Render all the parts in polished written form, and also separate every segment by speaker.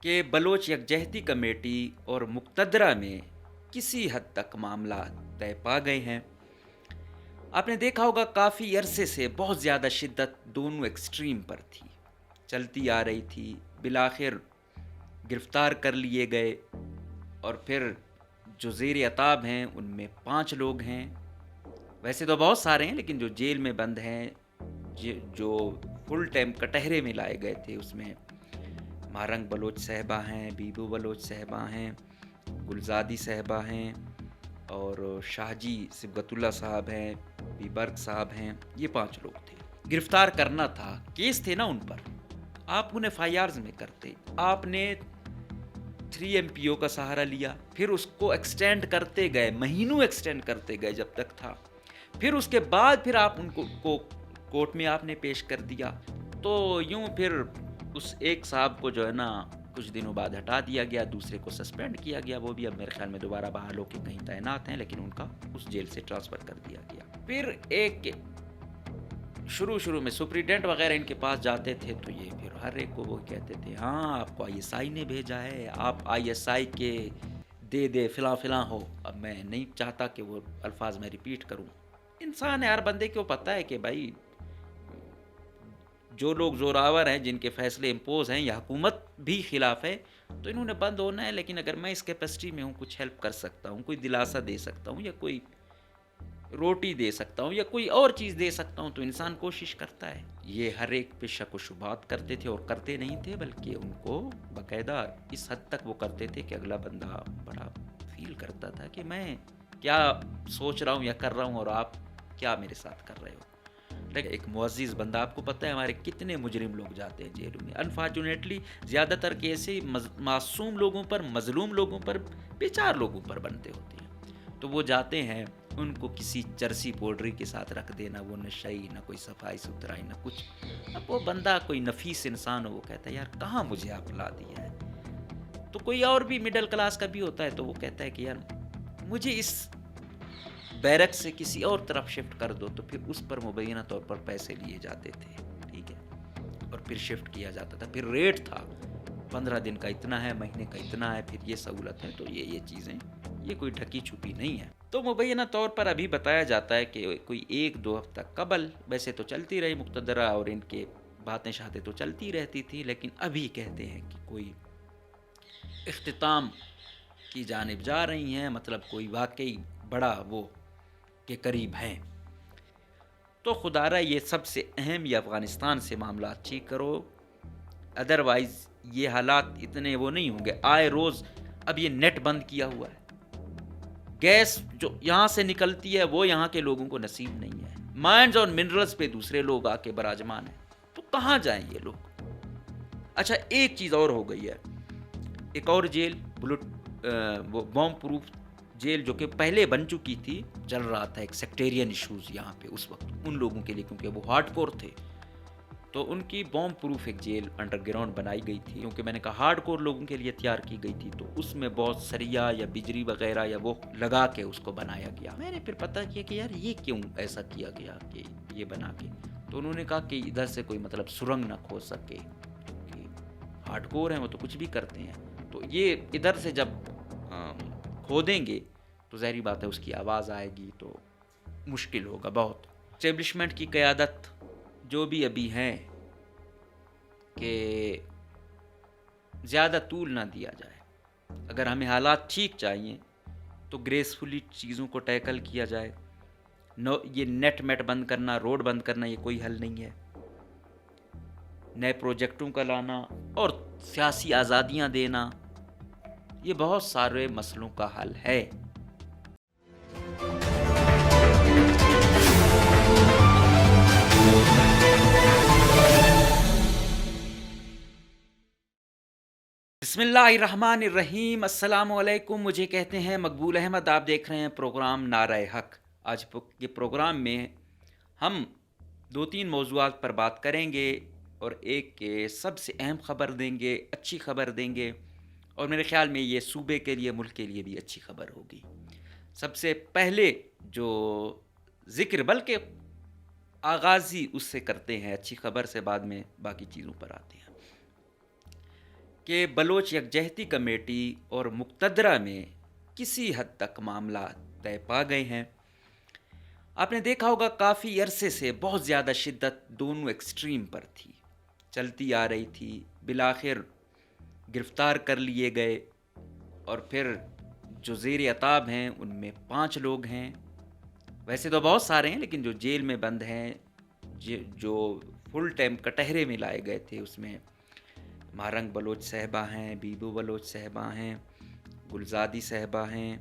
Speaker 1: کہ بلوچ یکجہتی کمیٹی اور مقتدرہ میں کسی حد تک معاملہ طے پا گئے ہیں۔ آپ نے دیکھا ہوگا کافی عرصے سے بہت زیادہ شدت دونوں ایکسٹریم پر تھی، چلتی آ رہی تھی، بالآخر گرفتار کر لیے گئے، اور پھر جو زیر عتاب ہیں ان میں 5 لوگ ہیں، ویسے تو بہت سارے ہیں لیکن جو جیل میں بند ہیں، جو فل ٹائم کٹہرے میں لائے گئے تھے، اس میں مارنگ بلوچ صاحبہ ہیں، بیبو بلوچ صاحبہ ہیں، گلزادی صاحبہ ہیں، اور شاہ جی صبغت اللہ صاحب ہیں، بی برگ صاحب ہیں، یہ 5 لوگ تھے۔ گرفتار کرنا تھا، کیس تھے نا ان پر، آپ ان ایف آئی آرز میں کرتے، آپ نے 3 ایم پی او کا سہارا لیا، پھر اس کو ایکسٹینڈ کرتے گئے، مہینوں ایکسٹینڈ کرتے گئے جب تک تھا، پھر اس کے بعد پھر آپ ان کو کورٹ میں آپ نے پیش کر دیا، تو یوں پھر اس ایک صاحب کو جو ہے نا کچھ دنوں بعد ہٹا دیا گیا، دوسرے کو سسپینڈ کیا گیا، وہ بھی اب میرے خیال میں دوبارہ بحال ہو کے کہیں تعینات ہیں، لیکن ان کا اس جیل سے ٹرانسفر کر دیا گیا۔ پھر ایک شروع میں سپریڈنٹ وغیرہ ان کے پاس جاتے تھے تو یہ پھر ہر ایک کو وہ کہتے تھے ہاں آپ کو آئی ایس آئی نے بھیجا ہے، آپ آئی ایس آئی کے دے فلاں ہو۔ اب میں نہیں چاہتا کہ وہ الفاظ میں ریپیٹ کروں، انسان ہے، ہر بندے کو پتہ ہے کہ بھائی جو لوگ زوراور ہیں، جن کے فیصلے امپوز ہیں، یا حکومت بھی خلاف ہے، تو انہوں نے بند ہونا ہے، لیکن اگر میں اس کیپیسٹی میں ہوں، کچھ ہیلپ کر سکتا ہوں، کوئی دلاسا دے سکتا ہوں، یا کوئی روٹی دے سکتا ہوں، یا کوئی اور چیز دے سکتا ہوں، تو انسان کوشش کرتا ہے۔ یہ ہر ایک پہ شک و شبہات کرتے تھے، اور کرتے نہیں تھے بلکہ ان کو باقاعدہ اس حد تک وہ کرتے تھے کہ اگلا بندہ بڑا فیل کرتا تھا کہ میں کیا سوچ رہا ہوں یا کر رہا ہوں، اور آپ کیا میرے ساتھ کر رہے ہو۔ لیکن ایک معزز بندہ، آپ کو پتہ ہے ہمارے کتنے مجرم لوگ جاتے ہیں جیلوں میں، انفارچونیٹلی زیادہ تر کیسے معصوم لوگوں پر، مظلوم لوگوں پر، بیچار لوگوں پر بنتے ہوتے ہیں، تو وہ جاتے ہیں، ان کو کسی چرسی پوڈری کے ساتھ رکھ دینا، وہ نشئی، نہ کوئی صفائی ستھرائی، نہ کچھ۔ اب وہ بندہ کوئی نفیس انسان ہو، وہ کہتا ہے یار کہاں مجھے آپ لا دیا ہے۔ تو کوئی اور بھی مڈل کلاس کا بھی ہوتا ہے، تو وہ کہتا ہے کہ یار مجھے اس بیرک سے کسی اور طرف شفٹ کر دو، تو پھر اس پر مبینہ طور پر پیسے لیے جاتے تھے، ٹھیک ہے، اور پھر شفٹ کیا جاتا تھا، پھر ریٹ تھا 15 دن کا اتنا ہے، مہینے کا اتنا ہے، پھر یہ سہولت ہے، تو یہ چیزیں یہ کوئی ڈھکی چھپی نہیں ہے۔ تو مبینہ طور پر ابھی بتایا جاتا ہے کہ کوئی 1-2 ہفتہ قبل، ویسے تو چلتی رہی مقتدرہ اور ان کے باتیں شاتیں تو چلتی رہتی تھی، لیکن ابھی کہتے ہیں کہ کوئی اختتام کی جانب جا رہی ہیں، مطلب کوئی واقعی بڑا وہ کے قریب ہیں۔ تو خدا را یہ سب سے اہم، یہ افغانستان سے معاملات ٹھیک کرو، ادروائز یہ حالات اتنے وہ نہیں ہوں گے۔ آئے روز اب یہ نیٹ بند کیا ہوا ہے، گیس جو یہاں سے نکلتی ہے وہ یہاں کے لوگوں کو نصیب نہیں ہے، مائنز اور منرلز پہ دوسرے لوگ آ کے براجمان ہیں، تو کہاں جائیں یہ لوگ؟ اچھا ایک چیز اور ہو گئی ہے، ایک اور جیل وہ بوم پروف جیل جو کہ پہلے بن چکی تھی، چل رہا تھا ایک سیکٹیرین ایشوز یہاں پہ اس وقت ان لوگوں کے لیے، کیونکہ وہ ہارڈ کور تھے، تو ان کی بوم پروف ایک جیل انڈر گراؤنڈ بنائی گئی تھی، کیونکہ میں نے کہا ہارڈ کور لوگوں کے لیے تیار کی گئی تھی، تو اس میں بہت سریا یا بجری وغیرہ یا وہ لگا کے اس کو بنایا گیا۔ میں نے پھر پتہ کیا کہ یار یہ کیوں ایسا کیا گیا کہ یہ بنا کے، تو انہوں نے کہا کہ ادھر سے کوئی مطلب سرنگ نہ کھو سکے، کہ ہارڈ کور ہیں وہ تو کچھ بھی کرتے ہیں، تو یہ ادھر سے جب کھودیں گے تو ظاہری بات ہے اس کی آواز آئے گی، تو مشکل ہوگا بہت۔ اسٹیبلشمنٹ کی قیادت جو بھی ابھی ہیں کہ زیادہ طول نہ دیا جائے، اگر ہمیں حالات ٹھیک چاہیے تو گریسفلی چیزوں کو ٹیکل کیا جائے، یہ نیٹ بند کرنا، روڈ بند کرنا یہ کوئی حل نہیں ہے، نئے پروجیکٹوں کا لانا اور سیاسی آزادیاں دینا یہ بہت سارے مسئلوں کا حل ہے۔ بسم اللہ الرحمن الرحیم، السلام علیکم، مجھے کہتے ہیں مقبول احمد، آپ دیکھ رہے ہیں پروگرام نعرہ حق۔ آج کے پروگرام میں ہم 2-3 موضوعات پر بات کریں گے، اور ایک کے سب سے اہم خبر دیں گے، اچھی خبر دیں گے، اور میرے خیال میں یہ صوبے کے لیے، ملک کے لیے بھی اچھی خبر ہوگی۔ سب سے پہلے جو ذکر، بلکہ آغاز ہی اس سے کرتے ہیں، اچھی خبر سے، بعد میں باقی چیزوں پر آتے ہیں۔ کہ بلوچ یکجہتی کمیٹی اور مقتدرہ میں کسی حد تک معاملہ طے پا گئے ہیں۔ آپ نے دیکھا ہوگا کافی عرصے سے بہت زیادہ شدت دونوں ایکسٹریم پر تھی، چلتی آ رہی تھی، بالآخر گرفتار کر لیے گئے، اور پھر جو زیر عتاب ہیں ان میں 5 لوگ ہیں، ویسے تو بہت سارے ہیں لیکن جو جیل میں بند ہیں، جو فل ٹائم کٹہرے میں لائے گئے تھے، اس میں مہرنگ بلوچ صاحبہ ہیں، بیبو بلوچ صاحبہ ہیں، گلزادی صاحبہ ہیں،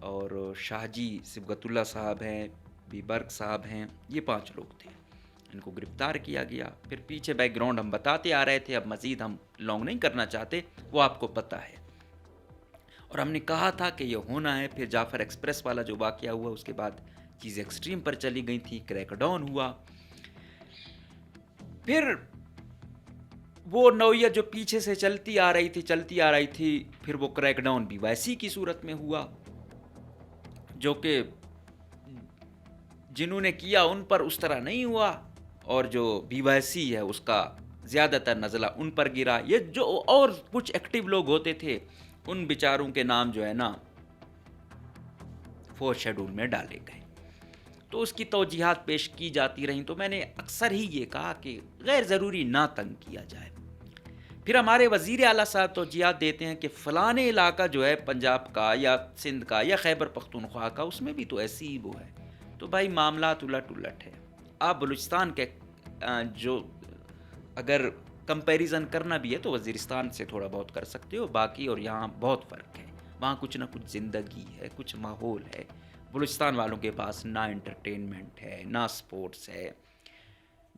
Speaker 1: اور شاہ جی صبغت اللہ صاحب ہیں، بی برگ صاحب ہیں، یہ 5 لوگ تھے۔ ان کو گرفتار کیا گیا۔ پھر پیچھے بیک گراؤنڈ ہم بتاتے آ رہے تھے، اب مزید ہم لانگ نہیں کرنا چاہتے، وہ آپ کو پتہ ہے، اور ہم نے کہا تھا کہ یہ ہونا ہے۔ پھر جعفر ایکسپریس والا جو واقعہ ہوا، اس کے بعد چیزیں ایکسٹریم پر چلی گئی تھیں، کریک ڈاؤن ہوا۔ پھر وہ نوعیت جو پیچھے سے چلتی آ رہی تھی، پھر وہ کریک ڈاؤن بھی ویسی کی صورت میں ہوا، جو کہ جنہوں نے کیا ان پر اس طرح نہیں ہوا، اور جو بی وائی سی ہے اس کا زیادہ تر نزلہ ان پر گرا۔ یہ جو اور کچھ ایکٹیو لوگ ہوتے تھے، ان بیچاروں کے نام جو ہے نا 4 شیڈول میں ڈالے گئے، تو اس کی توجیحات پیش کی جاتی رہیں۔ تو میں نے اکثر ہی یہ کہا کہ غیر ضروری نہ تنگ کیا جائے۔ پھر ہمارے وزیر اعلیٰ صاحب توجیحات دیتے ہیں کہ فلاں علاقہ جو ہے پنجاب کا یا سندھ کا یا خیبر پختونخوا کا، اس میں بھی تو ایسی ہی وہ ہے۔ تو بھائی معاملات الٹ ہے۔ آپ بلوچستان کے جو اگر کمپیریزن کرنا بھی ہے تو وزیرستان سے تھوڑا بہت کر سکتے ہو، باقی اور یہاں بہت فرق ہے۔ وہاں کچھ نہ کچھ زندگی ہے، کچھ ماحول ہے۔ بلوچستان والوں کے پاس نہ انٹرٹینمنٹ ہے، نہ سپورٹس ہے،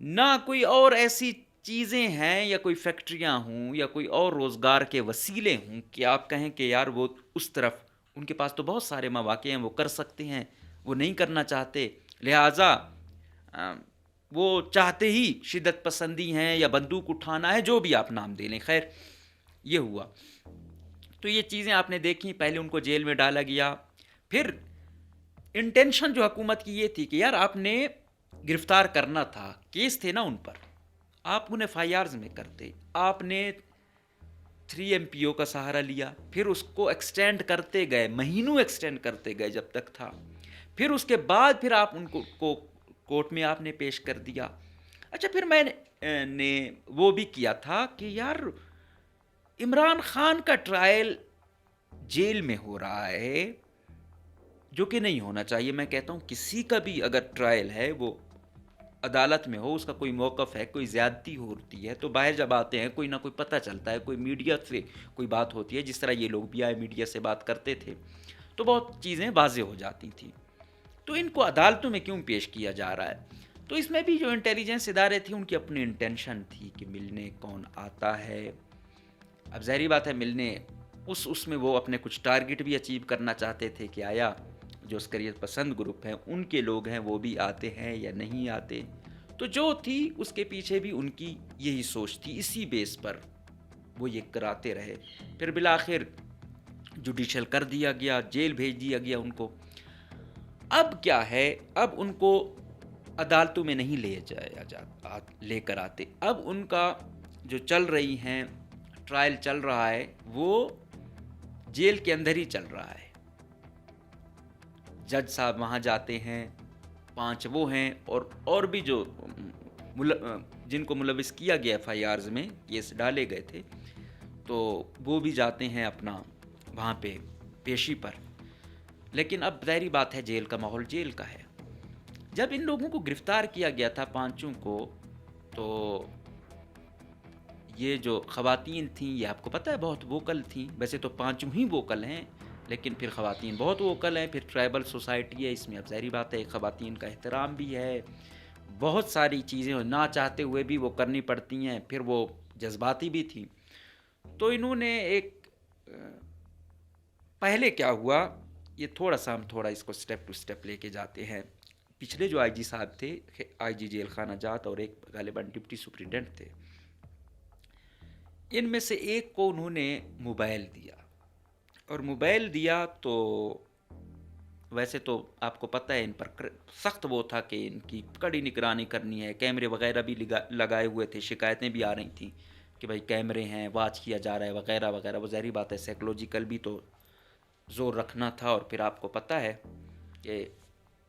Speaker 1: نہ کوئی اور ایسی چیزیں ہیں، یا کوئی فیکٹریاں ہوں، یا کوئی اور روزگار کے وسیلے ہوں کہ آپ کہیں کہ یار وہ اس طرف ان کے پاس تو بہت سارے مواقع ہیں، وہ کر سکتے ہیں، وہ نہیں کرنا چاہتے، لہٰذا وہ چاہتے ہی شدت پسندی ہیں یا بندوق اٹھانا ہے، جو بھی آپ نام دے لیں۔ خیر یہ ہوا، تو یہ چیزیں آپ نے دیکھی۔ پہلے ان کو جیل میں ڈالا گیا، پھر انٹینشن جو حکومت کی یہ تھی کہ یار آپ نے گرفتار کرنا تھا، کیس تھے نا ان پر، آپ انہیں ایف آئی آرز میں کرتے، آپ نے 3 ایم پی او کا سہارا لیا، پھر اس کو ایکسٹینڈ کرتے گئے، مہینوں ایکسٹینڈ کرتے گئے جب تک تھا، پھر اس کے بعد پھر آپ ان کو کورٹ میں آپ نے پیش کر دیا۔ اچھا، پھر میں نے وہ بھی کیا تھا کہ یار عمران خان کا ٹرائل جیل میں ہو رہا ہے، جو کہ نہیں ہونا چاہیے۔ میں کہتا ہوں کسی کا بھی اگر ٹرائل ہے وہ عدالت میں ہو، اس کا کوئی موقف ہے، کوئی زیادتی ہوتی ہے تو باہر جب آتے ہیں کوئی نہ کوئی پتہ چلتا ہے، کوئی میڈیا سے کوئی بات ہوتی ہے، جس طرح یہ لوگ بھی آئے میڈیا سے بات کرتے تھے، تو بہت چیزیں واضح ہو جاتی تھیں۔ تو ان کو عدالتوں میں کیوں پیش کیا جا رہا ہے؟ تو اس میں بھی جو انٹیلیجنس ادارے تھے ان کی اپنی انٹینشن تھی کہ ملنے کون آتا ہے۔ اب ظاہری بات ہے ملنے اس میں وہ اپنے کچھ ٹارگٹ بھی اچیو کرنا چاہتے تھے کہ آیا جو عسکریت پسند گروپ ہیں ان کے لوگ ہیں وہ بھی آتے ہیں یا نہیں آتے۔ تو جو تھی اس کے پیچھے بھی ان کی یہی سوچ تھی، اسی بیس پر وہ یہ کراتے رہے۔ پھر بالآخر جوڈیشل کر دیا گیا، جیل بھیج دیا گیا ان کو۔ اب کیا ہے، اب ان کو عدالتوں میں نہیں لے کر آتے، اب ان کا جو چل رہی ہیں ٹرائل چل رہا ہے وہ جیل کے اندر ہی چل رہا ہے۔ جج صاحب وہاں جاتے ہیں، 5 وہ ہیں، اور بھی جو جن کو ملوث کیا گیا ایف آئی آرز میں کیس ڈالے گئے تھے، تو وہ بھی جاتے ہیں اپنا وہاں پہ پیشی پر۔ لیکن اب ظاہری بات ہے جیل کا ماحول جیل کا ہے۔ جب ان لوگوں کو گرفتار کیا گیا تھا 5 کو، تو یہ جو خواتین تھیں یہ آپ کو پتہ ہے بہت ووکل تھیں، ویسے تو 5 ہی ووکل ہیں لیکن پھر خواتین بہت ووکل ہیں۔ پھر ٹرائبل سوسائٹی ہے، اس میں اب ظاہری بات ہے خواتین کا احترام بھی ہے، بہت ساری چیزیں نہ چاہتے ہوئے بھی وہ کرنی پڑتی ہیں، پھر وہ جذباتی بھی تھیں۔ تو انہوں نے ایک پہلے کیا ہوا، یہ ہم تھوڑا اس کو سٹیپ ٹو سٹیپ لے کے جاتے ہیں۔ پچھلے جو آئی جی صاحب تھے، آئی جی جیل خانہ جات، اور ایک غالباً ڈپٹی سپرنٹینڈنٹ تھے، ان میں سے ایک کو انہوں نے موبائل دیا، اور موبائل دیا تو ویسے تو آپ کو پتہ ہے ان پر سخت وہ تھا کہ ان کی کڑی نگرانی کرنی ہے، کیمرے وغیرہ بھی لگائے ہوئے تھے، شکایتیں بھی آ رہی تھیں کہ بھائی کیمرے ہیں، واچ کیا جا رہا ہے وغیرہ وغیرہ، وہ ظاہری بات ہے سائیکلوجیکل بھی تو زور رکھنا تھا، اور پھر آپ کو پتہ ہے کہ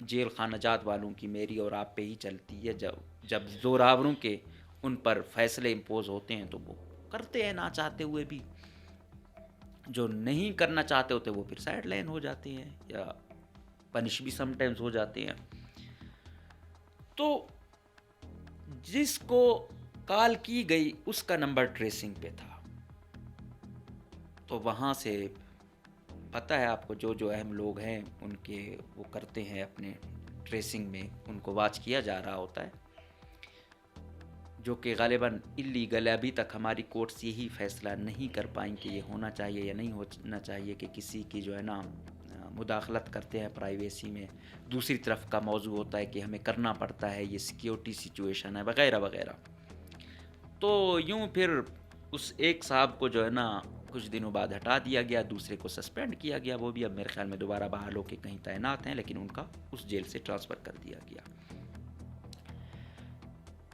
Speaker 1: جیل خانہ جات والوں کی میری اور آپ پہ ہی چلتی ہے، جب زوراوروں کے ان پر فیصلے امپوز ہوتے ہیں تو وہ کرتے ہیں نہ چاہتے ہوئے بھی، جو نہیں کرنا چاہتے ہوتے وہ پھر سائڈ لائن ہو جاتے ہیں یا پنش بھی سم ٹائمز ہو جاتے ہیں۔ تو جس کو کال کی گئی اس کا نمبر ٹریسنگ پہ تھا، تو وہاں سے پتہ ہے آپ کو جو اہم لوگ ہیں ان کے وہ کرتے ہیں اپنے ٹریسنگ میں، ان کو واچ کیا جا رہا ہوتا ہے، جو کہ غالباً اللیگل ہے۔ ابھی تک ہماری کورٹس یہی فیصلہ نہیں کر پائیں کہ یہ ہونا چاہیے یا نہیں ہونا چاہیے کہ کسی کی جو ہے نا مداخلت کرتے ہیں پرائیویسی میں۔ دوسری طرف کا موضوع ہوتا ہے کہ ہمیں کرنا پڑتا ہے، یہ سیکیورٹی سچویشن ہے وغیرہ وغیرہ۔ تو یوں پھر اس ایک صاحب کو جو ہے نا کچھ دنوں بعد ہٹا دیا گیا، دوسرے کو سسپینڈ کیا گیا، وہ بھی اب میرے خیال میں دوبارہ بحال ہو کے کہیں تعینات ہیں، لیکن ان کا اس جیل سے ٹرانسفر کر دیا گیا۔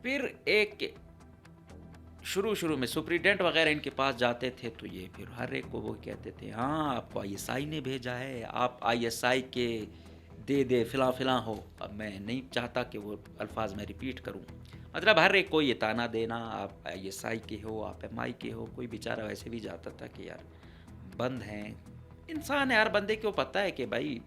Speaker 1: پھر ایک شروع میں سپریڈنٹ وغیرہ ان کے پاس جاتے تھے تو یہ پھر ہر ایک کو وہ کہتے تھے ہاں آپ کو ISI نے بھیجا ہے، آپ ISI کے دے فلاں فلاں ہو۔ اب میں نہیں چاہتا کہ وہ الفاظ میں ریپیٹ کروں، مطلب ہر ایک کو یہ تانا دینا، آپ ISI کے ہو، آپ MI کے ہو۔ کوئی بیچارہ ویسے بھی جاتا تھا کہ یار بند ہیں، انسان ہے، ہر بندے کو پتہ ہے کہ بھائی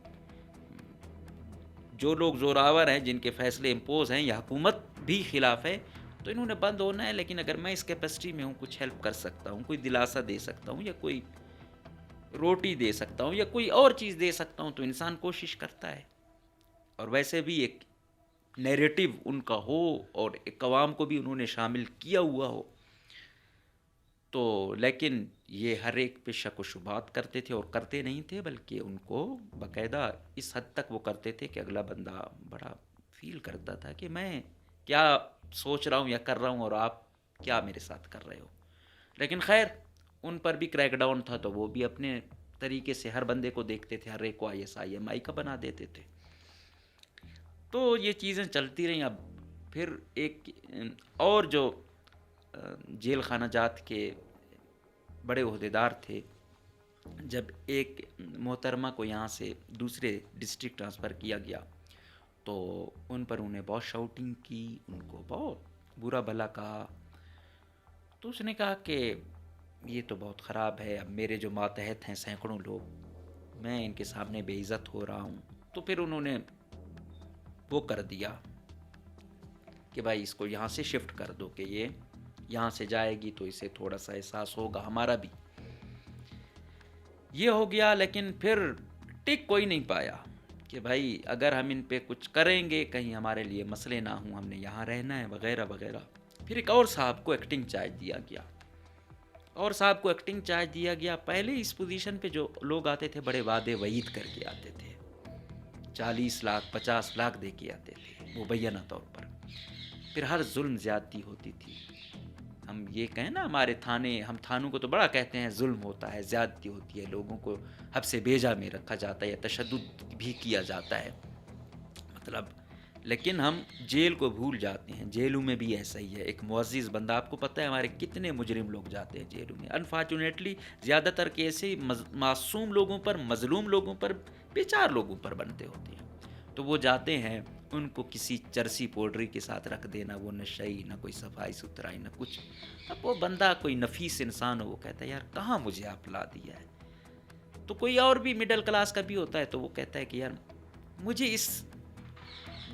Speaker 1: جو لوگ زوراور ہیں، جن کے فیصلے امپوز ہیں، یا حکومت بھی خلاف ہے، تو انہوں نے بند ہونا ہے۔ لیکن اگر میں اس کیپیسٹی میں ہوں، کچھ ہیلپ کر سکتا ہوں، کوئی دلاسا دے سکتا ہوں، یا کوئی روٹی دے سکتا ہوں، یا کوئی اور چیز دے سکتا ہوں، تو انسان کوشش کرتا ہے۔ اور ویسے بھی ایک نیریٹو ان کا ہو اور ایک عوام کو بھی انہوں نے شامل کیا ہوا ہو، تو لیکن یہ ہر ایک پہ شک و شبہات کرتے تھے، اور کرتے نہیں تھے بلکہ ان کو باقاعدہ اس حد تک وہ کرتے تھے کہ اگلا بندہ بڑا فیل کرتا تھا کہ میں کیا سوچ رہا ہوں یا کر رہا ہوں، اور آپ کیا میرے ساتھ کر رہے ہو۔ لیکن خیر ان پر بھی کریک ڈاؤن تھا، تو وہ بھی اپنے طریقے سے ہر بندے کو دیکھتے تھے، ہر ایک کو ISI MI کا بنا دیتے تھے۔ تو یہ چیزیں چلتی رہیں۔ اب پھر ایک اور جو جیل خانہ جات کے بڑے عہدیدار تھے، جب ایک محترمہ کو یہاں سے دوسرے ڈسٹرکٹ ٹرانسفر کیا گیا تو ان پر انہیں بہت شاؤٹنگ کی، ان کو بہت برا بھلا کہا۔ تو اس نے کہا کہ یہ تو بہت خراب ہے، اب میرے جو ماتحت ہیں سینکڑوں لوگ، میں ان کے سامنے بے عزت ہو رہا ہوں۔ تو پھر انہوں نے وہ کر دیا کہ بھائی اس کو یہاں سے شفٹ کر دو، کہ یہ یہاں سے جائے گی تو اسے تھوڑا سا احساس ہوگا، ہمارا بھی یہ ہو گیا۔ لیکن پھر ٹک کوئی نہیں پایا کہ بھائی اگر ہم ان پہ کچھ کریں گے کہیں ہمارے لیے مسئلے نہ ہوں، ہم نے یہاں رہنا ہے وغیرہ وغیرہ۔ پھر ایک اور صاحب کو ایکٹنگ چارج دیا گیا، اور صاحب کو ایکٹنگ چارج دیا گیا۔ پہلے اس پوزیشن پہ جو لوگ آتے تھے بڑے وعدے وعید کر کے آتے تھے، 40 لاکھ 50 لاکھ دے کے آتے تھے مبینہ طور پر۔ پھر ہر ظلم زیادتی ہوتی تھی۔ ہم یہ کہیں نا ہمارے ہم تھانوں کو تو بڑا کہتے ہیں ظلم ہوتا ہے، زیادتی ہوتی ہے، لوگوں کو حب سے بیجا میں رکھا جاتا ہے یا تشدد بھی کیا جاتا ہے، مطلب۔ لیکن ہم جیل کو بھول جاتے ہیں، جیلوں میں بھی ایسا ہی ہے۔ ایک معزز بندہ، آپ کو پتہ ہے ہمارے کتنے مجرم لوگ جاتے ہیں جیلوں میں، انفارچونیٹلی زیادہ تر کیسے معصوم لوگوں پر، مظلوم لوگوں پر، بیچار لوگوں پر بنتے ہوتے ہیں۔ تو وہ جاتے ہیں، ان کو کسی چرسی پوڈری کے ساتھ رکھ دینا، وہ نشئی، نہ کوئی صفائی ستھرائی، نہ کچھ۔ اب وہ بندہ کوئی نفیس انسان ہو، وہ کہتا ہے یار کہاں مجھے آپ لا دیا ہے۔ تو کوئی اور بھی مڈل کلاس کا بھی ہوتا ہے، تو وہ کہتا ہے کہ یار مجھے اس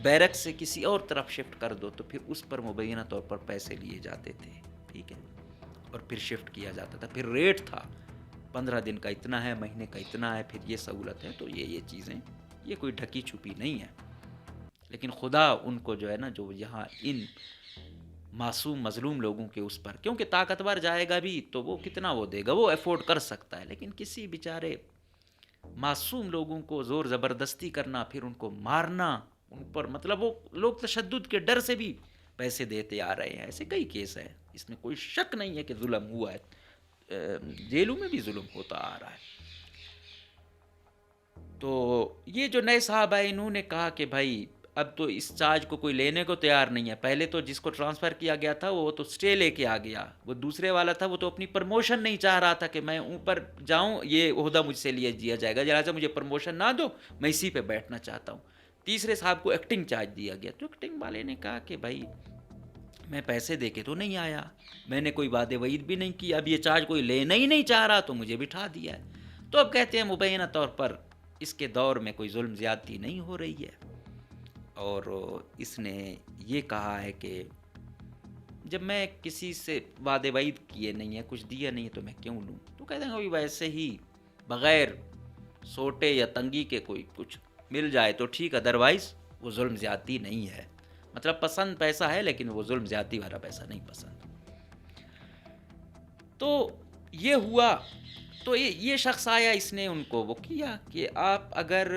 Speaker 1: بیرک سے کسی اور طرف شفٹ کر دو، تو پھر اس پر مبینہ طور پر پیسے لیے جاتے تھے، ٹھیک ہے، اور پھر شفٹ کیا جاتا تھا۔ پھر ریٹ تھا 15 دن کا اتنا ہے، مہینے کا اتنا ہے، پھر یہ سہولت ہے۔ تو یہ چیزیں یہ کوئی ڈھکی چھپی نہیں ہے، لیکن خدا ان کو جو ہے نا، جو یہاں ان معصوم مظلوم لوگوں کے اس پر، کیونکہ طاقتور جائے گا بھی تو وہ کتنا وہ دے گا، وہ افورڈ کر سکتا ہے، لیکن کسی بیچارے معصوم لوگوں کو زور زبردستی کرنا، پھر ان کو مارنا، ان پر مطلب وہ لوگ تشدد کے ڈر سے بھی پیسے دیتے آ رہے ہیں۔ ایسے کئی کیس ہیں، اس میں کوئی شک نہیں ہے کہ ظلم ہوا ہے، جیلوں میں بھی ظلم ہوتا آ رہا ہے۔ تو یہ جو نئے صاحب آئے، انہوں نے کہا کہ بھائی اب تو اس چارج کو کوئی لینے کو تیار نہیں ہے. پہلے تو جس کو ٹرانسفر کیا گیا تھا وہ تو اسٹے لے کے آ گیا. وہ دوسرے والا تھا وہ تو اپنی پروموشن نہیں چاہ رہا تھا کہ میں اوپر جاؤں, یہ عہدہ مجھ سے لیا جائے گا, لہٰذا مجھے پروموشن نہ دو, میں اسی پہ بیٹھنا چاہتا ہوں. تیسرے صاحب کو ایکٹنگ چارج دیا گیا, تو ایکٹنگ والے نے کہا کہ بھائی میں پیسے دے کے تو نہیں آیا, میں نے کوئی وعدے وعید بھی نہیں کی, اب یہ چارج کوئی لینا ہی نہیں چاہ رہا تو مجھے بٹھا دیا ہے. تو اب کہتے ہیں مبینہ طور پر اس کے دور میں کوئی ظلم زیادتی نہیں ہو رہی ہے. اور اس نے یہ کہا ہے کہ جب میں کسی سے وعدے وعید کیے نہیں ہیں, کچھ دیا نہیں ہے, تو میں کیوں لوں. تو کہتے ہیں کہ ویسے ہی بغیر سوٹے یا تنگی کے کوئی کچھ مل جائے تو ٹھیک, ادروائز وہ ظلم زیادتی نہیں ہے. مطلب پسند پیسہ ہے لیکن وہ ظلم زیادتی والا پیسہ نہیں پسند. تو یہ ہوا. تو یہ شخص آیا, اس نے ان کو وہ کیا کہ آپ اگر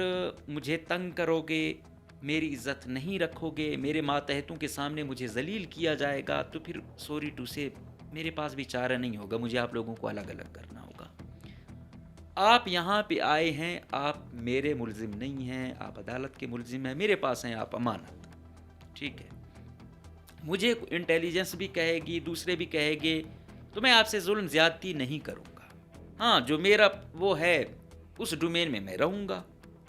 Speaker 1: مجھے تنگ کرو گے, میری عزت نہیں رکھو گے, میرے ماتحتوں کے سامنے مجھے ذلیل کیا جائے گا, تو پھر سوری ٹو سے میرے پاس بھی چارہ نہیں ہوگا, مجھے آپ لوگوں کو الگ الگ کرنا ہوگا. آپ یہاں پہ آئے ہیں, آپ میرے ملزم نہیں ہیں, آپ عدالت کے ملزم ہیں, میرے پاس ہیں آپ امانت. ٹھیک ہے, مجھے انٹیلیجنس بھی کہے گی, دوسرے بھی کہے گے, تو میں آپ سے ظلم زیادتی نہیں کروں گا. ہاں, جو میرا وہ ہے اس ڈومین میں رہوں گا,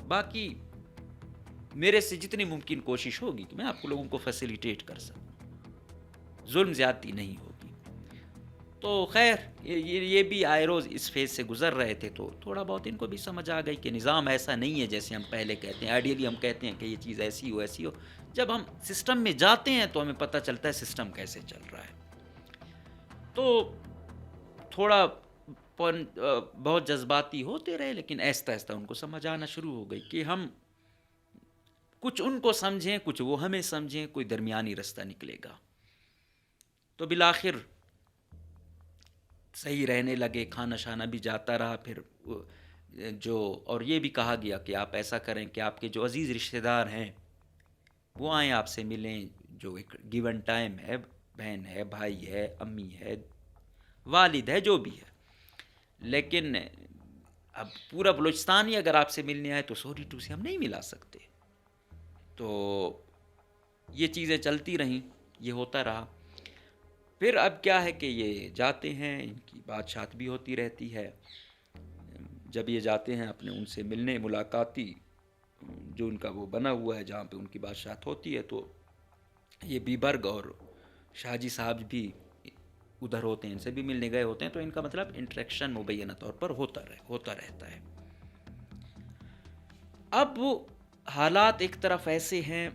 Speaker 1: باقی میرے سے جتنی ممکن کوشش ہوگی کہ میں آپ لوگوں کو فیسیلیٹیٹ کر سکوں, ظلم زیادتی نہیں ہوگی. تو خیر یہ بھی آئے روز اس فیز سے گزر رہے تھے, تو تھوڑا بہت ان کو بھی سمجھ آ گئی کہ نظام ایسا نہیں ہے جیسے ہم پہلے کہتے ہیں. آئیڈیلی ہم کہتے ہیں کہ یہ چیز ایسی ہو ایسی ہو, جب ہم سسٹم میں جاتے ہیں تو ہمیں پتہ چلتا ہے سسٹم کیسے چل رہا ہے. تو تھوڑا بہت جذباتی ہوتے رہے, لیکن آہستہ آہستہ ان کو سمجھ آنا شروع ہو گئی کہ ہم کچھ ان کو سمجھیں, کچھ وہ ہمیں سمجھیں, کوئی درمیانی رستہ نکلے گا. تو بالآخر صحیح رہنے لگے, کھانا شانا بھی جاتا رہا. پھر اور یہ بھی کہا گیا کہ آپ ایسا کریں کہ آپ کے جو عزیز رشتہ دار ہیں وہ آئیں, آپ سے ملیں, جو ایک گیون ٹائم ہے, بہن ہے, بھائی ہے, امی ہے, والد ہے, جو بھی ہے. لیکن اب پورا بلوچستان ہی اگر آپ سے ملنے آئے تو سوری ٹو سے ہم نہیں ملا سکتے. تو یہ چیزیں چلتی رہیں, یہ ہوتا رہا. پھر اب کیا ہے کہ یہ جاتے ہیں, ان کی بات بھی ہوتی رہتی ہے. جب یہ جاتے ہیں اپنے ان سے ملنے, ملاقاتی جو ان کا وہ بنا ہوا ہے جہاں پہ ان کی بات ہوتی ہے, تو یہ بیبرگ اور شاہ جی صاحب بھی ادھر ہوتے ہیں, ان سے بھی ملنے گئے ہوتے ہیں. تو ان کا مطلب انٹریکشن مبینہ طور پر ہوتا رہتا ہے. اب وہ حالات ایک طرف ایسے ہیں,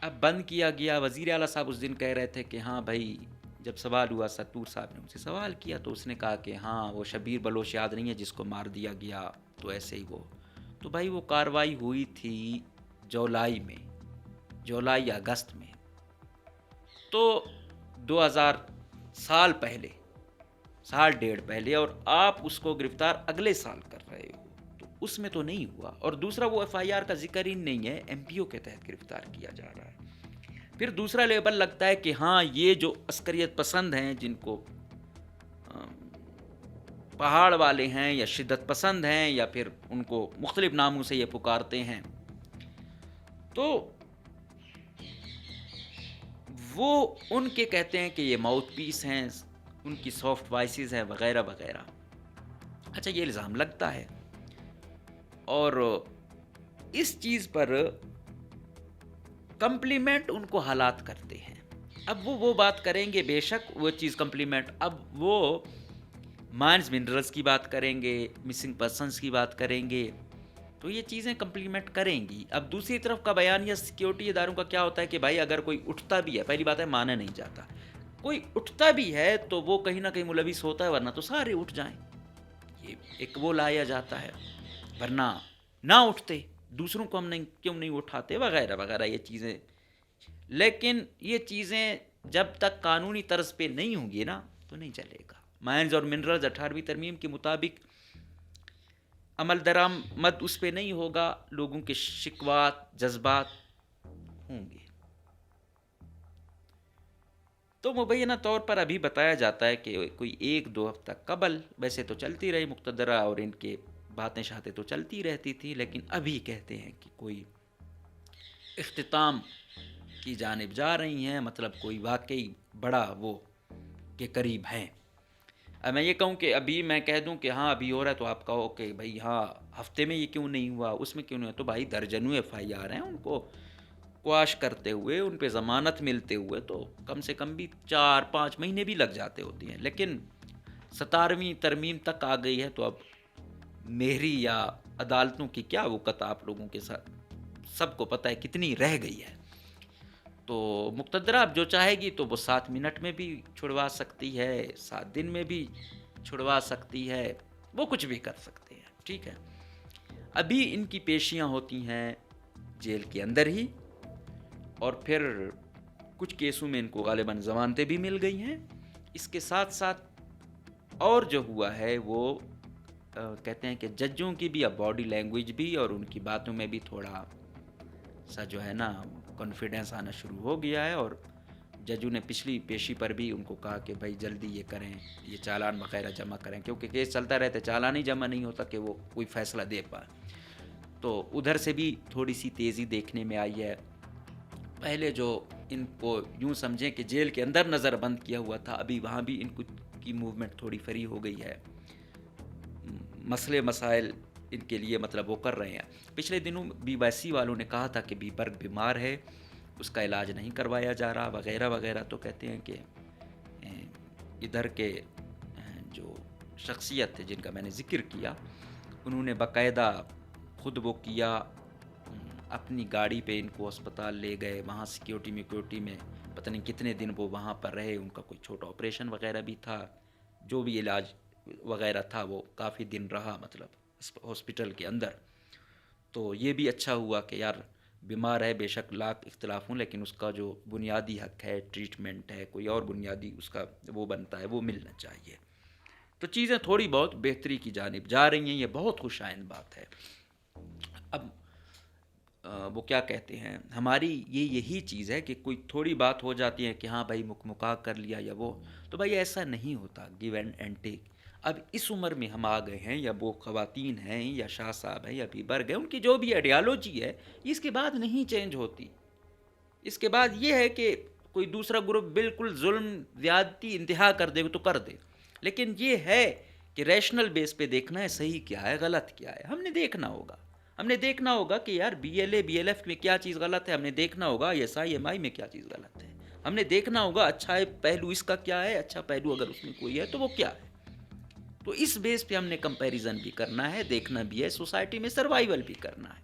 Speaker 1: اب بند کیا گیا. وزیر اعلیٰ صاحب اس دن کہہ رہے تھے کہ ہاں بھائی, جب سوال ہوا ستور صاحب نے ان سے سوال کیا تو اس نے کہا کہ ہاں وہ شبیر بلوچ یاد نہیں ہے جس کو مار دیا گیا, تو ایسے ہی وہ, تو بھائی وہ کاروائی ہوئی تھی جولائی یا اگست میں, تو 2000 سال پہلے, سال ڈیڑھ پہلے, اور آپ اس کو گرفتار اگلے سال کر رہے ہو, تو اس میں تو نہیں ہوا. اور دوسرا وہ ایف آئی آر کا ذکر ہی نہیں ہے, ایم پی او کے تحت گرفتار کیا جا رہا ہے. پھر دوسرا لیبل لگتا ہے کہ ہاں یہ جو عسکریت پسند ہیں, جن کو پہاڑ والے ہیں یا شدت پسند ہیں یا پھر ان کو مختلف ناموں سے یہ پکارتے ہیں, تو وہ ان کے کہتے ہیں کہ یہ ماؤتھ پیس ہیں, ان کی سافٹ وائسز ہیں وغیرہ وغیرہ. اچھا, یہ الزام لگتا ہے, اور اس چیز پر کمپلیمنٹ ان کو حالات کرتے ہیں. اب وہ بات کریں گے, بے شک وہ چیز کمپلیمنٹ, اب وہ مائنز منرلز کی بات کریں گے, مسنگ پرسنز کی بات کریں گے, تو یہ چیزیں کمپلیمنٹ کریں گی. اب دوسری طرف کا بیانیہ سیکیورٹی اداروں کا کیا ہوتا ہے کہ بھائی اگر کوئی اٹھتا بھی ہے, پہلی بات ہے مانا نہیں جاتا, کوئی اٹھتا بھی ہے تو وہ کہیں نہ کہیں ملوث ہوتا ہے, ورنہ تو سارے اٹھ جائیں, یہ ایک وہ لایا جاتا ہے, ورنہ نہ اٹھتے, دوسروں کو ہم کیوں نہیں اٹھاتے وغیرہ وغیرہ یہ چیزیں. لیکن یہ چیزیں جب تک قانونی طرز پہ نہیں ہوں گی نا تو نہیں چلے گا. مائنز اور منرلز 18ویں ترمیم کے مطابق عمل درآمد اس پہ نہیں ہوگا, لوگوں کے شکوات جذبات ہوں گے. تو مبینہ طور پر ابھی بتایا جاتا ہے کہ کوئی 1-2 ہفتہ قبل ویسے تو چلتی رہی مقتدرہ اور ان کے باتیں شاتیں تو چلتی رہتی تھی, لیکن ابھی کہتے ہیں کہ کوئی اختتام کی جانب جا رہی ہیں، مطلب کوئی واقعی بڑا وہ کے قریب ہیں۔ اب میں یہ کہوں کہ ابھی میں کہہ دوں کہ ہاں ابھی ہو رہا ہے تو آپ کہو کہ بھائی ہاں ہفتے میں یہ کیوں نہیں ہوا، اس میں کیوں نہیں ہوا، تو بھائی درجنوں FIR ہیں، ان کو قواش کرتے ہوئے، ان پہ ضمانت ملتے ہوئے تو کم سے کم بھی 4-5 مہینے بھی لگ جاتے ہوتے ہیں، لیکن 17ویں ترمیم تک آ گئی ہے تو اب میری یا عدالتوں کی کیا وقت آپ لوگوں کے ساتھ سب کو پتہ ہے کتنی رہ گئی ہے۔ تو مقتدرہ اب جو چاہے گی تو وہ 7 منٹ میں بھی چھڑوا سکتی ہے، 7 دن میں بھی چھڑوا سکتی ہے، وہ کچھ بھی کر سکتے ہیں، ٹھیک ہے۔ ابھی ان کی پیشیاں ہوتی ہیں جیل کے اندر ہی، اور پھر کچھ کیسوں میں ان کو غالباً ضمانتیں بھی مل گئی ہیں۔ اس کے ساتھ ساتھ اور جو ہوا ہے وہ کہتے ہیں کہ ججوں کی بھی اب باڈی لینگویج بھی اور ان کی باتوں میں بھی تھوڑا سا جو ہے نا کانفیڈنس آنا شروع ہو گیا ہے، اور ججوں نے پچھلی پیشی پر بھی ان کو کہا کہ بھائی جلدی یہ کریں، یہ چالان وغیرہ جمع کریں، کیونکہ کیس چلتا رہتا ہے، چالان ہی جمع نہیں ہوتا کہ وہ کوئی فیصلہ دے پائے۔ تو ادھر سے بھی تھوڑی سی تیزی دیکھنے میں آئی ہے۔ پہلے جو ان کو یوں سمجھیں کہ جیل کے اندر نظر بند کیا ہوا تھا، ابھی وہاں بھی ان کی موومنٹ تھوڑی فری ہو گئی ہے، مسئلے مسائل ان کے لیے مطلب وہ کر رہے ہیں۔ پچھلے دنوں BBC والوں نے کہا تھا کہ بی برگ بیمار ہے، اس کا علاج نہیں کروایا جا رہا وغیرہ وغیرہ، تو کہتے ہیں کہ ادھر کے جو شخصیت تھے جن کا میں نے ذکر کیا، انہوں نے باقاعدہ خود وہ کیا، اپنی گاڑی پہ ان کو اسپتال لے گئے، وہاں سیکیورٹی میں پتہ نہیں کتنے دن وہ وہاں پر رہے، ان کا کوئی چھوٹا آپریشن وغیرہ بھی تھا، جو بھی علاج وغیرہ تھا وہ کافی دن رہا مطلب ہاسپٹل کے اندر۔ تو یہ بھی اچھا ہوا کہ یار بیمار ہے، بے شک لاکھ اختلاف ہوں، لیکن اس کا جو بنیادی حق ہے، ٹریٹمنٹ ہے، کوئی اور بنیادی اس کا وہ بنتا ہے، وہ ملنا چاہیے۔ تو چیزیں تھوڑی بہت بہتری کی جانب جا رہی ہیں، یہ بہت خوش آئند بات ہے۔ اب وہ کیا کہتے ہیں، ہماری یہی چیز ہے کہ کوئی تھوڑی بات ہو جاتی ہے کہ ہاں بھائی مکمکا کر لیا یا وہ، تو بھائی ایسا نہیں ہوتا، گیو اینڈ ٹیک۔ اب اس عمر میں ہم آ گئے ہیں، یا وہ خواتین ہیں یا شاہ صاحب ہیں یا بی برگ ہیں، ان کی جو بھی آئیڈیالوجی ہے اس کے بعد نہیں چینج ہوتی۔ اس کے بعد یہ ہے کہ کوئی دوسرا گروپ بالکل ظلم زیادتی انتہا کر دے تو کر دے، لیکن یہ ہے کہ ریشنل بیس پہ دیکھنا ہے صحیح کیا ہے غلط کیا ہے، ہم نے دیکھنا ہوگا کہ یار BLA BLF میں کیا چیز غلط ہے، ہم نے دیکھنا ہوگا SIMI میں کیا چیز غلط ہے، ہم نے دیکھنا ہوگا اچھا پہلو اس کا کیا ہے، اچھا پہلو اگر اس میں کوئی ہے تو وہ کیا ہے۔ تو اس بیس پہ ہم نے کمپیریزن بھی کرنا ہے، دیکھنا بھی ہے، سوسائٹی میں سروائیول بھی کرنا ہے۔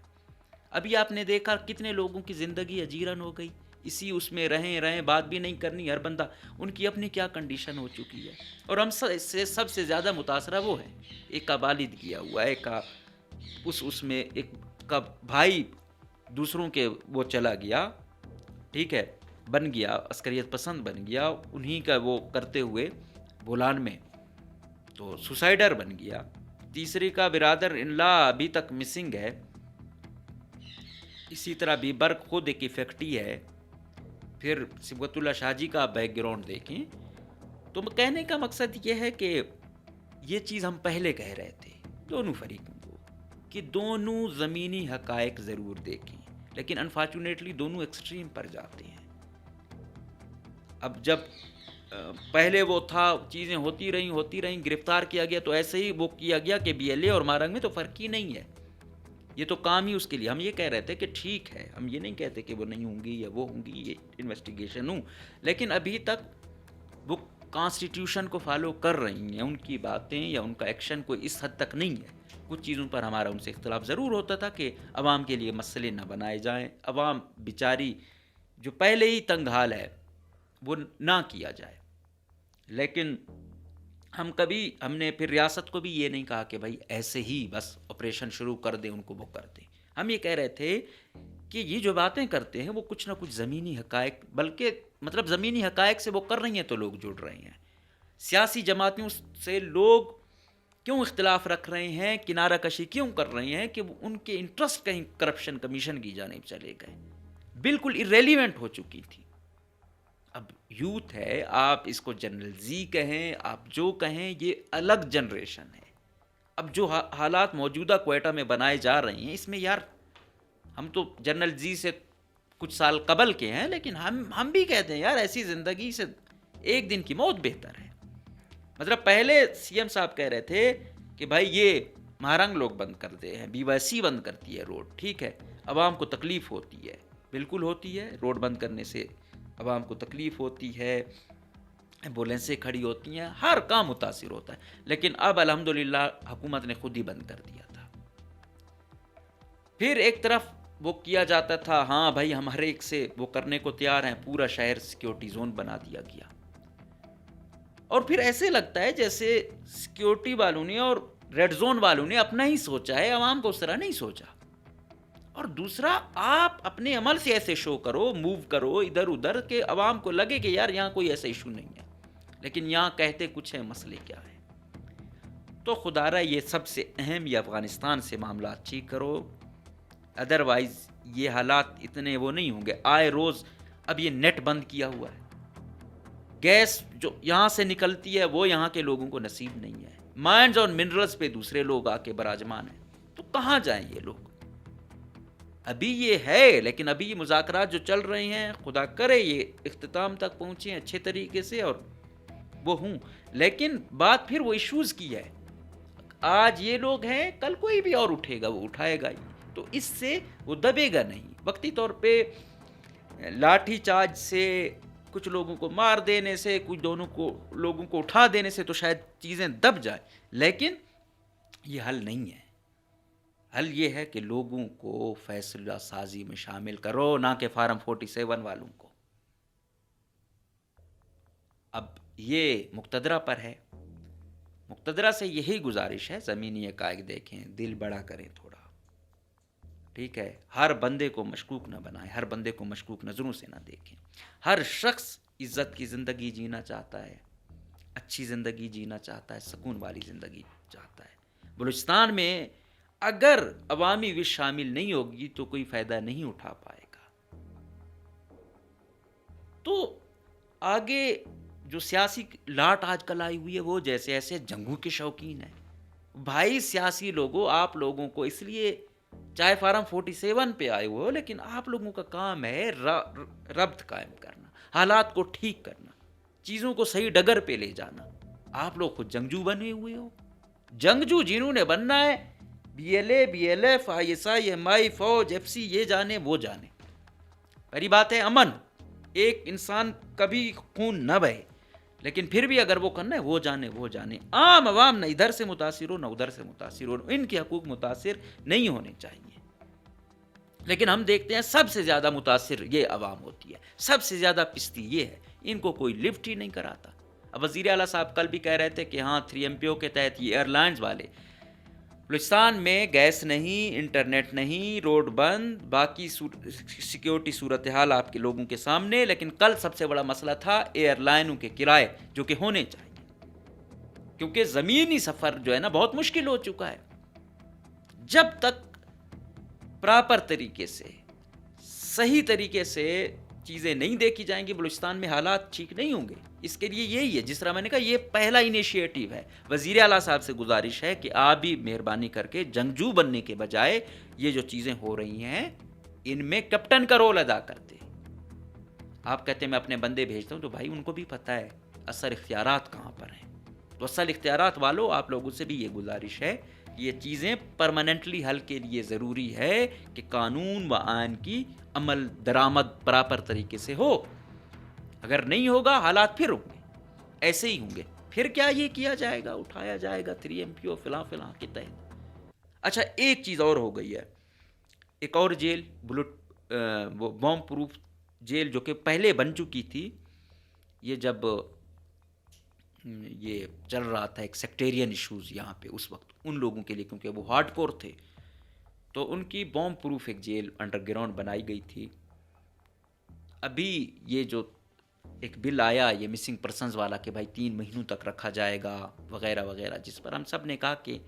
Speaker 1: ابھی آپ نے دیکھا کتنے لوگوں کی زندگی اجیرن ہو گئی، اسی اس میں رہیں بات بھی نہیں کرنی، ہر بندہ ان کی اپنی کیا کنڈیشن ہو چکی ہے، اور ہم سے سب سے زیادہ متاثرہ وہ ہیں، ایک کا والد کیا ہوا ہے، ایک کا اس میں ایک کا بھائی دوسروں کے وہ چلا گیا، ٹھیک ہے، بن گیا عسکریت پسند بن گیا، انہی کا وہ کرتے ہوئے بولان میں تو سوسائڈر بن گیا، تیسری کا برادر ان لا ابھی تک مسنگ ہے، اسی طرح بی برگ خود ایک افیکٹی ہے۔ پھر صبغت اللہ شاہ جی کا بیک گراؤنڈ دیکھیں تو کہنے کا مقصد یہ ہے کہ یہ چیز ہم پہلے کہہ رہے تھے دونوں فریقوں کو کہ دونوں زمینی حقائق ضرور دیکھیں، لیکن انفارچونیٹلی دونوں ایکسٹریم پر جاتے ہیں۔ اب جب پہلے وہ تھا چیزیں ہوتی رہیں گرفتار کیا گیا تو ایسے ہی وہ کیا گیا کہ BLA اور مارنگ میں تو فرق ہی نہیں ہے، یہ تو کام ہی اس کے لیے، ہم یہ کہہ رہے تھے کہ ٹھیک ہے، ہم یہ نہیں کہتے کہ وہ نہیں ہوں گی یا وہ ہوں گی، یہ انویسٹیگیشن ہوں، لیکن ابھی تک وہ کانسٹیٹیوشن کو فالو کر رہی ہیں، ان کی باتیں یا ان کا ایکشن کوئی اس حد تک نہیں ہے۔ کچھ چیزوں پر ہمارا ان سے اختلاف ضرور ہوتا تھا کہ عوام کے لیے مسئلے نہ بنائے جائیں، عوام بیچاری جو پہلے ہی تنگ حال ہے وہ نہ کیا جائے، لیکن ہم نے پھر ریاست کو بھی یہ نہیں کہا کہ بھائی ایسے ہی بس آپریشن شروع کر دیں، ان کو وہ کر دیں۔ ہم یہ کہہ رہے تھے کہ یہ جو باتیں کرتے ہیں وہ کچھ نہ کچھ زمینی حقائق، بلکہ مطلب زمینی حقائق سے وہ کر رہی ہیں تو لوگ جڑ رہے ہیں، سیاسی جماعتوں سے لوگ کیوں اختلاف رکھ رہے ہیں، کنارہ کشی کیوں کر رہے ہیں کہ ان کے انٹرسٹ کہیں کرپشن کمیشن کی جانب چلے گئے، بالکل irrelevant ہو چکی تھی۔ اب یوتھ ہے، آپ اس کو جنرل زی کہیں، آپ جو کہیں، یہ الگ جنریشن ہے۔ اب جو حالات موجودہ کوئٹہ میں بنائے جا رہے ہیں اس میں یار ہم تو جنرل زی سے کچھ سال قبل کے ہیں، لیکن ہم بھی کہتے ہیں یار ایسی زندگی سے ایک دن کی موت بہتر ہے. مطلب پہلے سی ایم صاحب کہہ رہے تھے کہ بھائی یہ مہرنگ لوگ بند کرتے ہیں، BYC بند کرتی ہے روڈ، ٹھیک ہے، عوام کو تکلیف ہوتی ہے، بالکل ہوتی ہے، روڈ بند کرنے سے عوام کو تکلیف ہوتی ہے، ایمبولینسیں کھڑی ہوتی ہیں، ہر کام متاثر ہوتا ہے. لیکن اب الحمدللہ حکومت نے خود ہی بند کر دیا تھا. پھر ایک طرف وہ کیا جاتا تھا ہاں بھائی ہم ہر ایک سے وہ کرنے کو تیار ہیں، پورا شہر سیکیورٹی زون بنا دیا گیا. اور پھر ایسے لگتا ہے جیسے سیکیورٹی والوں نے اور ریڈ زون والوں نے اپنا ہی سوچا ہے، عوام کو اس طرح نہیں سوچا. اور دوسرا، آپ اپنے عمل سے ایسے شو کرو، موو کرو ادھر ادھر کہ عوام کو لگے کہ یار یہاں کوئی ایسا ایشو نہیں ہے، لیکن یہاں کہتے کچھ ہے، مسئلے کیا ہے. تو خدا را یہ سب سے اہم، یہ افغانستان سے معاملات ٹھیک کرو، ادروائز یہ حالات اتنے وہ نہیں ہوں گے. آئے روز اب یہ نیٹ بند کیا ہوا ہے، گیس جو یہاں سے نکلتی ہے وہ یہاں کے لوگوں کو نصیب نہیں ہے، مائنز اور منرلز پہ دوسرے لوگ آ کے براجمان ہیں. تو کہاں جائیں یہ لوگ؟ ابھی یہ ہے، لیکن ابھی یہ مذاکرات جو چل رہے ہیں خدا کرے یہ اختتام تک پہنچیں اچھے طریقے سے اور وہ ہوں. لیکن بات پھر وہ ایشوز کی ہے. آج یہ لوگ ہیں، کل کوئی بھی اور اٹھے گا، وہ اٹھائے گا ہی، تو اس سے وہ دبے گا نہیں. وقتی طور پہ لاٹھی چارج سے، کچھ لوگوں کو مار دینے سے، کچھ لوگوں کو اٹھا دینے سے تو شاید چیزیں دب جائیں، لیکن یہ حل نہیں ہے. حل یہ ہے کہ لوگوں کو فیصلہ سازی میں شامل کرو، نہ کہ فارم 47 والوں کو. اب یہ مقتدرہ پر ہے، مقتدرہ سے یہی گزارش ہے، زمینی حقائق دیکھیں، دل بڑا کریں تھوڑا، ٹھیک ہے، ہر بندے کو مشکوک نہ بنائیں، ہر بندے کو مشکوک نظروں سے نہ دیکھیں. ہر شخص عزت کی زندگی جینا چاہتا ہے، اچھی زندگی جینا چاہتا ہے، سکون والی زندگی چاہتا ہے. بلوچستان میں اگر عوامی وش شامل نہیں ہوگی تو کوئی فائدہ نہیں اٹھا پائے گا. تو آگے جو سیاسی لاٹ آج کل آئی ہوئی ہے وہ جیسے ایسے جنگوں کے شوقین ہیں. بھائی سیاسی لوگوں، آپ لوگوں کو اس لیے چاہے فارم 47 پہ آئے ہوئے ہو، لیکن آپ لوگوں کا کام ہے ربط قائم کرنا، حالات کو ٹھیک کرنا، چیزوں کو صحیح ڈگر پہ لے جانا. آپ لوگ خود جنگجو بنے ہوئے ہو. جنگجو جنہوں نے بننا ہے، BLA BLF ISI MI فوج FC، یہ جانے وہ جانے. پہلی بات ہے امن، ایک انسان کبھی خون نہ بہے، لیکن پھر بھی اگر وہ کرنا ہے وہ جانے. عام عوام نہ ادھر سے متاثر ہو نہ ادھر سے متاثر ہو، ان کے حقوق متاثر نہیں ہونے چاہیے. لیکن ہم دیکھتے ہیں سب سے زیادہ متاثر یہ عوام ہوتی ہے، سب سے زیادہ پستی یہ ہے، ان کو کوئی لفٹ ہی نہیں کراتا. اب وزیر اعلیٰ صاحب کل بھی کہہ رہے تھے کہ ہاں 3MPO کے تحت یہ ایئر لائنز والے، بلوچستان میں گیس نہیں، انٹرنیٹ نہیں، روڈ بند، باقی سیکیورٹی صورتحال آپ کے لوگوں کے سامنے. لیکن کل سب سے بڑا مسئلہ تھا ایئر لائنوں کے کرائے جو کہ ہونے چاہیے، کیونکہ زمینی سفر جو ہے نا بہت مشکل ہو چکا ہے. جب تک پراپر طریقے سے، صحیح طریقے سے چیزیں نہیں دیکھی جائیں گی، بلوچستان میں حالات ٹھیک نہیں ہوں گے. اس کے لیے یہی ہے، جس طرح میں نے کہا یہ پہلا انیشیٹو ہے. وزیر اعلیٰ صاحب سے گزارش ہے کہ آپ بھی مہربانی کر کے جنگجو بننے کے بجائے یہ جو چیزیں ہو رہی ہیں ان میں کیپٹن کا رول ادا کرتے. آپ کہتے ہیں میں اپنے بندے بھیجتا ہوں، تو بھائی ان کو بھی پتہ ہے اصل اختیارات کہاں پر ہیں. تو اصل اختیارات والوں، آپ لوگوں سے بھی یہ گزارش ہے، یہ چیزیں پرماننٹلی حل کے لیے ضروری ہے کہ قانون و آئین کی عمل درآمد پراپر طریقے سے ہو. اگر نہیں ہوگا حالات پھر ہوں گے، ایسے ہی ہوں گے. پھر کیا یہ کیا جائے گا، اٹھایا جائے گا 3MPO فلاں کے تحت. اچھا ایک چیز اور ہو گئی ہے، ایک اور جیل وہ بوم پروف جیل جو کہ پہلے بن چکی تھی، یہ جب یہ چل رہا تھا ایک سیکٹیرین ایشوز یہاں پہ اس وقت ان لوگوں کے لیے، کیونکہ وہ ہارڈ کور تھے، تو ان کی بوم پروف ایک جیل انڈر گراؤنڈ بنائی گئی تھی. ابھی یہ جو ایک بل آیا یہ مسنگ پرسنز والا کہ بھائی 3 مہینوں تک رکھا جائے گا وغیرہ وغیرہ، جس پر ہم سب نے کہا کہ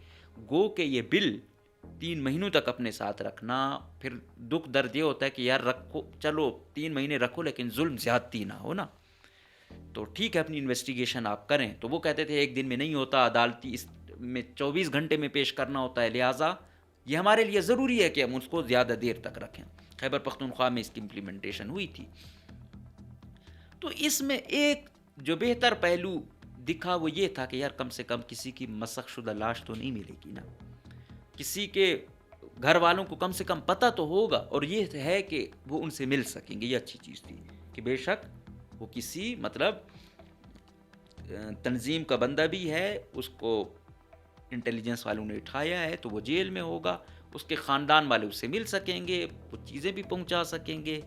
Speaker 1: گو کہ یہ بل 3 مہینوں تک اپنے ساتھ رکھنا، پھر دکھ درد یہ ہوتا ہے کہ یار رکھو، چلو 3 مہینے رکھو لیکن ظلم زیادتی نہ ہو نا. تو ٹھیک ہے اپنی انویسٹیگیشن آپ کریں. تو وہ کہتے تھے ایک دن میں نہیں ہوتا، عدالتی اس میں 24 گھنٹے میں پیش کرنا ہوتا ہے، لہٰذا یہ ہمارے لیے ضروری ہے کہ ہم اس کو زیادہ دیر تک رکھیں. خیبر پختونخوا میں اس کی امپلیمنٹیشن ہوئی تھی. تو اس میں ایک جو بہتر پہلو دکھا وہ یہ تھا کہ یار کم سے کم کسی کی مسخ شدہ لاش تو نہیں ملے گی نا, کسی کے گھر والوں کو کم سے کم پتہ تو ہوگا, اور یہ ہے کہ وہ ان سے مل سکیں گے. یہ اچھی چیز تھی کہ بے شک وہ کسی مطلب تنظیم کا بندہ بھی ہے, اس کو انٹیلیجنس والوں نے اٹھایا ہے تو وہ جیل میں ہوگا, اس کے خاندان والے اس سے مل سکیں گے, کچھ چیزیں بھی پہنچا سکیں گے.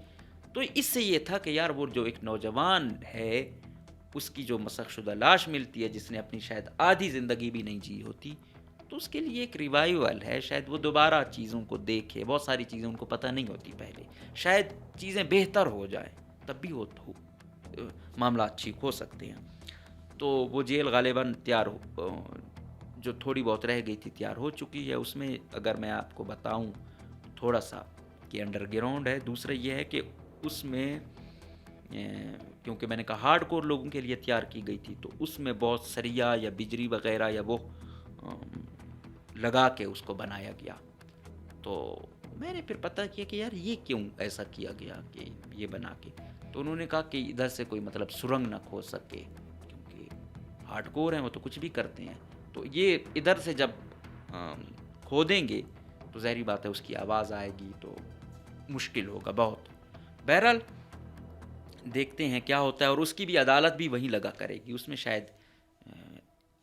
Speaker 1: تو اس سے یہ تھا کہ یار وہ جو ایک نوجوان ہے اس کی جو مسخ شدہ لاش ملتی ہے جس نے اپنی شاید آدھی زندگی بھی نہیں جی ہوتی, تو اس کے لیے ایک ریوائیول ہے, شاید وہ دوبارہ چیزوں کو دیکھے. بہت ساری چیزیں ان کو پتہ نہیں ہوتی پہلے, شاید چیزیں بہتر ہو جائیں تب بھی وہ معاملات ٹھیک ہو سکتے ہیں. تو وہ جیل غالباً تیار ہو, جو تھوڑی بہت رہ گئی تھی تیار ہو چکی ہے. اس میں اگر میں آپ کو بتاؤں تھوڑا سا کہ انڈر گراؤنڈ ہے. دوسرا یہ ہے کہ اس میں کیونکہ میں نے کہا ہارڈ کور لوگوں کے لیے تیار کی گئی تھی, تو اس میں بہت سریا یا بجری وغیرہ یا وہ لگا کے اس کو بنایا گیا. تو میں نے پھر پتہ کیا کہ یار یہ کیوں ایسا کیا گیا کہ یہ بنا کے. تو انہوں نے کہا کہ ادھر سے کوئی مطلب سرنگ نہ کھود سکے, کیونکہ ہارڈ کور ہیں وہ تو کچھ بھی کرتے ہیں, تو یہ ادھر سے جب کھودیں گے تو ظاہری بات ہے اس کی آواز آئے گی تو مشکل ہوگا بہت. بہرحال دیکھتے ہیں کیا ہوتا ہے, اور اس کی بھی عدالت بھی وہیں لگا کرے گی. اس میں شاید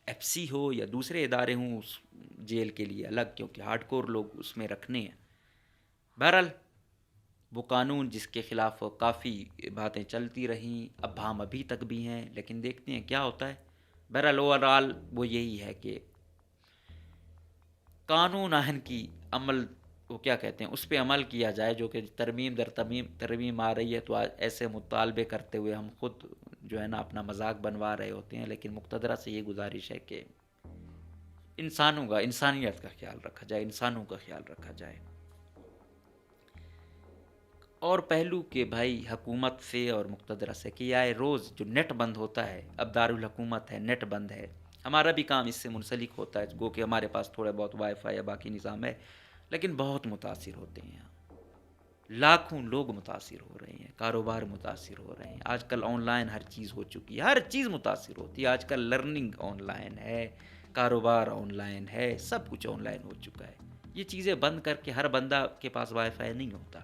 Speaker 1: ایف سی ہو یا دوسرے ادارے ہوں اس جیل کے لیے الگ, کیونکہ ہارڈ کور لوگ اس میں رکھنے ہیں. بہرحال وہ قانون جس کے خلاف کافی باتیں چلتی رہیں, اب ہم ابھی تک بھی ہیں, لیکن دیکھتے ہیں کیا ہوتا ہے. بہرحال اوورآل وہ یہی ہے کہ قانون آئین کی عمل وہ کیا کہتے ہیں اس پہ عمل کیا جائے, جو کہ ترمیم در ترمیم آ رہی ہے. تو ایسے مطالبے کرتے ہوئے ہم خود جو ہے نا اپنا مذاق بنوا رہے ہوتے ہیں, لیکن مقتدرہ سے یہ گزارش ہے کہ انسانوں کا, انسانیت کا خیال رکھا جائے, انسانوں کا خیال رکھا جائے. اور پہلو کہ بھائی حکومت سے اور مقتدرہ سے کہ آئے روز جو نیٹ بند ہوتا ہے, اب دارالحکومت ہے, نیٹ بند ہے, ہمارا بھی کام اس سے منسلک ہوتا ہے, گو کہ ہمارے پاس تھوڑا بہت وائی فائی یا باقی نظام ہے, لیکن بہت متاثر ہوتے ہیں. لاکھوں لوگ متاثر ہو رہے ہیں, کاروبار متاثر ہو رہے ہیں. آج کل آن لائن ہر چیز ہو چکی ہے, ہر چیز متاثر ہوتی ہے. آج کل لرننگ آن لائن ہے, کاروبار آن لائن ہے, سب کچھ آن لائن ہو چکا ہے. یہ چیزیں بند کر کے ہر بندہ کے پاس وائی فائی نہیں ہوتا,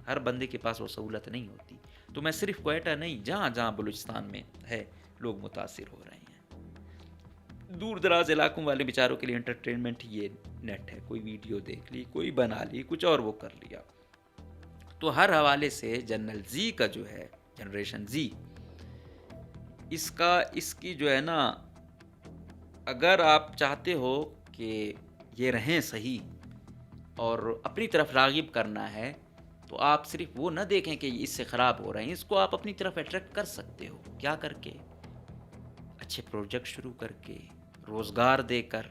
Speaker 1: ہر بندے کے پاس وہ سہولت نہیں ہوتی. تو میں صرف کوئٹہ نہیں, جہاں جہاں بلوچستان میں ہے لوگ متاثر ہو رہے ہیں. دور دراز علاقوں والے بیچاروں کے لیے انٹرٹینمنٹ یہ نیٹ ہے, کوئی ویڈیو دیکھ لی, کوئی بنا لی, کچھ اور وہ کر لیا. تو ہر حوالے سے جنرل زی کا جو ہے, جنریشن زی, اس کی جو ہے نا, اگر آپ چاہتے ہو کہ یہ رہیں صحیح اور اپنی طرف راغب کرنا ہے, تو آپ صرف وہ نہ دیکھیں کہ اس سے خراب ہو رہے ہیں, اس کو آپ اپنی طرف اٹریکٹ کر سکتے ہو. کیا کر کے؟ اچھے پروجیکٹ شروع کر کے, روزگار دے کر,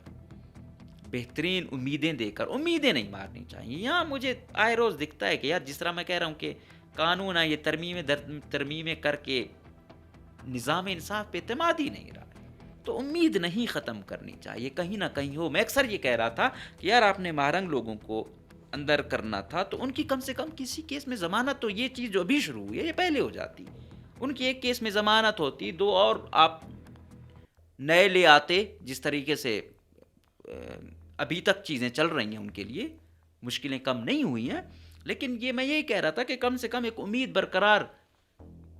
Speaker 1: بہترین امیدیں دے کر. امیدیں نہیں مارنی چاہیے. یہاں مجھے آئے روز دکھتا ہے کہ یار جس طرح میں کہہ رہا ہوں کہ قانون ہے, یہ ترمیمیں کر کے نظام انصاف پہ اعتماد ہی نہیں رہا, تو امید نہیں ختم کرنی چاہیے, کہیں نہ کہیں ہو. میں اکثر یہ کہہ رہا تھا کہ یار آپ نے مہرنگ لوگوں کو اندر کرنا تھا تو ان کی کم سے کم کسی کیس میں ضمانت, تو یہ چیز جو ابھی شروع ہوئی ہے یہ پہلے ہو جاتی. ان کی ایک کیس میں ضمانت ہوتی, دو اور آپ نئے لے آتے. جس طریقے سے ابھی تک چیزیں چل رہی ہیں ان کے لیے مشکلیں کم نہیں ہوئی ہیں, لیکن یہ میں یہی کہہ رہا تھا کہ کم سے کم ایک امید برقرار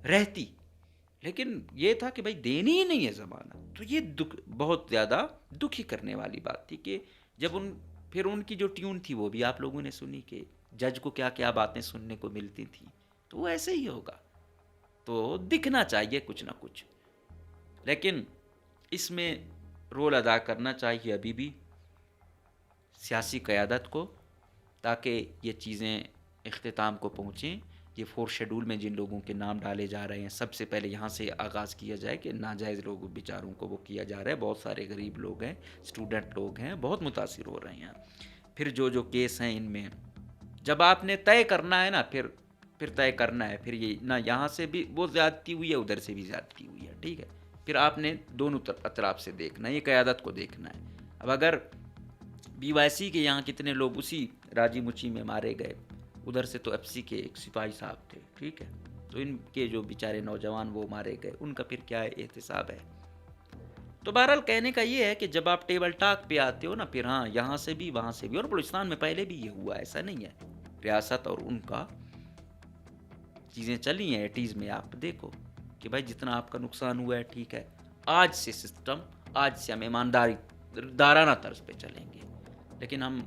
Speaker 1: رہتی. لیکن یہ تھا کہ بھائی دینی ہی نہیں ہے ضمانت, تو یہ بہت زیادہ دکھی کرنے والی بات تھی. کہ جب پھر ان کی جو ٹیون تھی وہ بھی آپ لوگوں نے سنی کہ جج کو کیا کیا باتیں سننے کو ملتی تھیں, تو وہ ایسے ہی ہوگا. تو دکھنا چاہیے کچھ نہ کچھ, لیکن اس میں رول ادا کرنا چاہیے ابھی بھی سیاسی قیادت کو, تاکہ یہ چیزیں اختتام کو پہنچیں. یہ 4 شیڈول میں جن لوگوں کے نام ڈالے جا رہے ہیں, سب سے پہلے یہاں سے آغاز کیا جائے کہ ناجائز لوگوں بیچاروں کو وہ کیا جا رہا ہے. بہت سارے غریب لوگ ہیں, اسٹوڈنٹ لوگ ہیں, بہت متاثر ہو رہے ہیں. پھر جو کیس ہیں ان میں جب آپ نے طے کرنا ہے نا, پھر طے کرنا ہے, پھر یہ نہ یہاں سے بھی وہ زیادتی ہوئی ہے, ادھر سے بھی زیادتی ہوئی ہے, ٹھیک ہے. پھر آپ نے دونوں اطراف سے دیکھنا ہے, یہ قیادت کو دیکھنا ہے. اب اگر BYC کے یہاں کتنے لوگ اسی راجی مچی میں مارے گئے، ادھر سے تو FC کے ایک سپاہی صاحب تھے، ٹھیک ہے، تو ان کے جو بیچارے نوجوان وہ مارے گئے، ان کا پھر کیا احتساب ہے؟ تو بہرحال کہنے کا یہ ہے کہ جب آپ ٹیبل ٹاک پہ آتے ہو نا، پھر ہاں یہاں سے بھی وہاں سے بھی، اور بلوچستان میں پہلے بھی یہ ہوا، ایسا نہیں ہے، ریاست اور ان کا چیزیں چلی ہیں 80s میں، آپ دیکھو کہ بھائی جتنا آپ کا نقصان ہوا ہے ٹھیک ہے، آج سے سسٹم، آج سے ہم ایمانداری دارانہ طرز پہ چلیں گے، لیکن ہم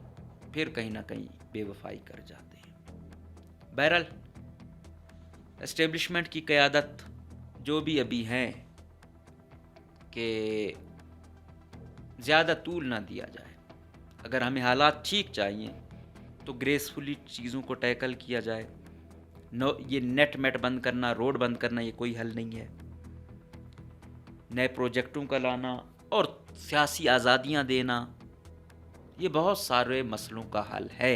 Speaker 1: پھر کہیں نہ کہیں بے وفائی کر جاتے ہیں۔ بہرحال اسٹیبلشمنٹ کی قیادت جو بھی ابھی ہیں کہ زیادہ طول نہ دیا جائے، اگر ہمیں حالات ٹھیک چاہیے تو گریسفلی چیزوں کو ٹیکل کیا جائے، یہ نیٹ میٹ بند کرنا، روڈ بند کرنا یہ کوئی حل نہیں ہے، نئے پروجیکٹوں کا لانا اور سیاسی آزادیاں دینا یہ بہت سارے مسئلوں کا حل ہے۔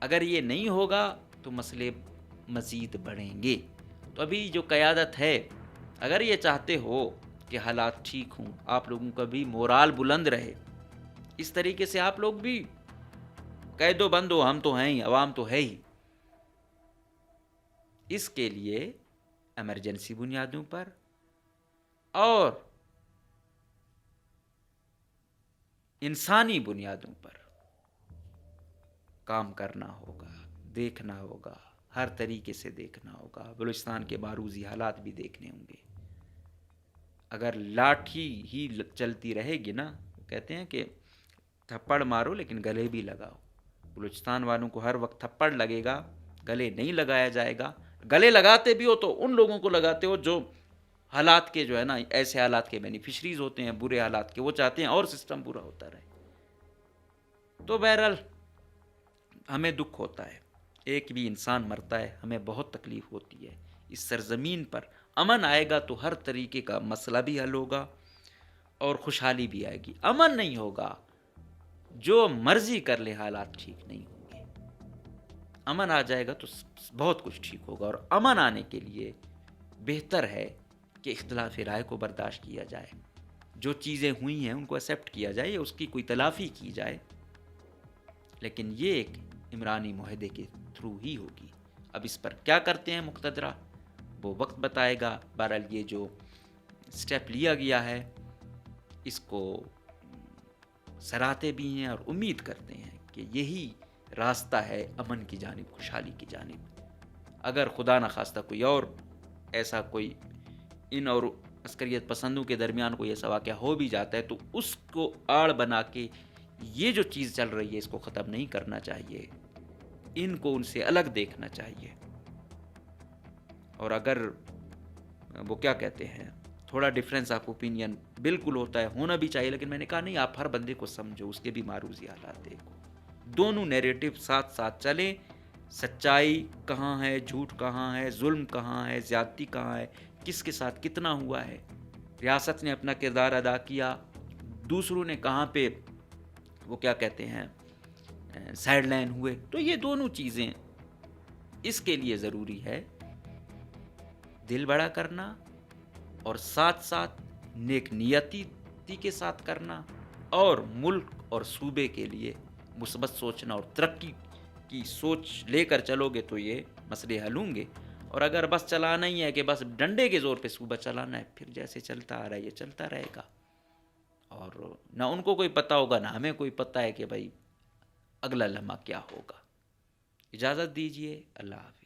Speaker 1: اگر یہ نہیں ہوگا تو مسئلے مزید بڑھیں گے۔ تو ابھی جو قیادت ہے، اگر یہ چاہتے ہو کہ حالات ٹھیک ہوں، آپ لوگوں کا بھی مورال بلند رہے، اس طریقے سے آپ لوگ بھی قید و بند ہو، ہم تو ہیں ہی، عوام تو ہے ہی، اس کے لیے ایمرجنسی بنیادوں پر اور انسانی بنیادوں پر کام کرنا ہوگا، دیکھنا ہوگا، ہر طریقے سے دیکھنا ہوگا، بلوچستان کے معروضی حالات بھی دیکھنے ہوں گے۔ اگر لاٹھی ہی چلتی رہے گی نا، کہتے ہیں کہ تھپڑ مارو لیکن گلے بھی لگاؤ، بلوچستان والوں کو ہر وقت تھپڑ لگے گا، گلے نہیں لگایا جائے گا۔ گلے لگاتے بھی ہو تو ان لوگوں کو لگاتے ہو جو حالات کے جو ہے نا، ایسے حالات کے بینیفیشریز ہوتے ہیں، برے حالات کے، وہ چاہتے ہیں اور سسٹم برا ہوتا رہے۔ تو بہرحال ہمیں دکھ ہوتا ہے، ایک بھی انسان مرتا ہے، ہمیں بہت تکلیف ہوتی ہے۔ اس سرزمین پر امن آئے گا تو ہر طریقے کا مسئلہ بھی حل ہوگا اور خوشحالی بھی آئے گی۔ امن نہیں ہوگا، جو مرضی کر لے حالات ٹھیک نہیں ہوں گے۔ امن آ جائے گا تو بہت کچھ ٹھیک ہوگا، اور امن آنے کے لیے بہتر ہے کہ اختلاف رائے کو برداشت کیا جائے، جو چیزیں ہوئی ہیں ان کو ایکسیپٹ کیا جائے، اس کی کوئی تلافی کی جائے، لیکن یہ ایک عمرانی معاہدے کے تھرو ہی ہوگی۔ اب اس پر کیا کرتے ہیں مقتدرہ وہ وقت بتائے گا۔ بہرحال یہ جو سٹیپ لیا گیا ہے اس کو سراہتے بھی ہیں اور امید کرتے ہیں کہ یہی راستہ ہے امن کی جانب، خوشحالی کی جانب۔ اگر خدا نخواستہ کوئی اور ایسا کوئی ان اور عسکریت پسندوں کے درمیان کوئی ایسا واقعہ ہو بھی جاتا ہے تو اس کو آڑ بنا کے یہ جو چیز چل رہی ہے اس کو ختم نہیں کرنا چاہیے، ان کو ان سے الگ دیکھنا چاہیے۔ اور اگر وہ کیا کہتے ہیں تھوڑا ڈفرینس آف اوپینین بالکل ہوتا ہے، ہونا بھی چاہیے، لیکن میں نے کہا نہیں، آپ ہر بندے کو سمجھو، اس کے بھی معروضی حالات دیکھو، دونوں نیریٹو ساتھ ساتھ چلیں، سچائی کہاں ہے، جھوٹ کہاں ہے، ظلم کہاں ہے، زیادتی کہاں ہے، کس کے ساتھ کتنا ہوا ہے، ریاست نے اپنا کردار ادا کیا، دوسروں نے کہاں پہ وہ کیا کہتے ہیں سائیڈ لائن ہوئے۔ تو یہ دونوں چیزیں اس کے لیے ضروری ہے دل بڑا کرنا اور ساتھ ساتھ نیک نیتی کے ساتھ کرنا، اور ملک اور صوبے کے لیے مثبت سوچنا اور ترقی کی سوچ لے کر چلو گے تو یہ مسئلے حل ہوں گے۔ اور اگر بس چلانا ہی ہے کہ بس ڈنڈے کے زور پہ صوبہ چلانا ہے، پھر جیسے چلتا آ رہا ہے یہ چلتا رہے گا، اور نہ ان کو کوئی پتہ ہوگا نہ ہمیں کوئی پتہ ہے کہ بھائی اگلا لمحہ کیا ہوگا۔ اجازت دیجیے، اللہ حافظ۔